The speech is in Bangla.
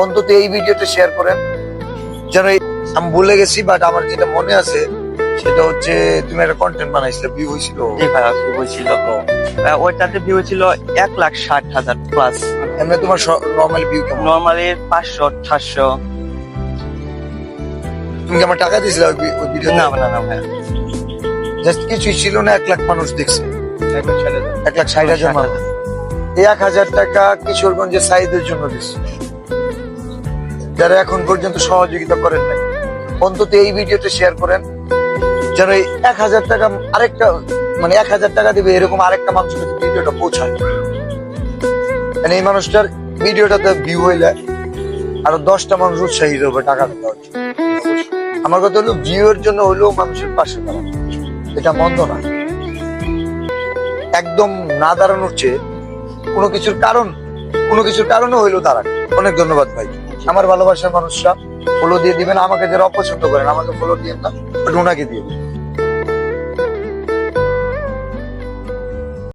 অন্তত এই ভিডিওটা শেয়ার করেন যেন আমি ভুলে গেছি, বাট আমার যেটা মনে আছে সেটা হচ্ছে তুমি একটা কন্টেন্ট বানাইছিলে, ভিউ হয়েছিল। জি ভাইয়া ভিউ হয়েছিল তো ওইটাতে ভিউ ছিল 1,60,000 প্লাস। এমনি তোমার নর্মাল ভিউ কেমন? নর্মালি 500-800। তুমি কি আমার টাকা দিয়েছিলে ওই ভিডিও? না না না ভাইয়া, জাস্ট কিছুই ছিল না, 1 লাখ মানুষ দেখছে, 1,60,000 মানুষ। 1,60,000। এই 1,000 টাকা কিশোরগঞ্জের সাইদের জন্য দিচ্ছে, যারা এখন পর্যন্ত সহযোগিতা করেন নাই। অন্তত এই ভিডিওটা শেয়ার করেন যেন এই 1,000 টাকা আরেকটা, মানে 1,000 টাকা দিবে এরকম আরেকটা মানুষের কাছে ভিডিওটা পৌঁছায়। মানে এই মানুষটার ভিডিওটাতে ভিউ হইলে আরো 10টা মানুষ উৎসাহিত হবে টাকা দেওয়ার জন্য। আমার কথা হলো ভিউ এর জন্য হলেও মানুষের পাশে দাঁড়ানো, এটা মন্দ না। একদম না দাঁড়ানোর চেয়ে কোনো কিছুর কারণে হইলেও দাঁড়ানো। অনেক ধন্যবাদ ভাই। আমার ভালোবাসার মানুষরা ফলো দিয়ে দিবেন, আমাকে যারা অপছন্দ করেন আমাকে ফলো দিয়ে না, ওনাকে দিয়ে দিবেন।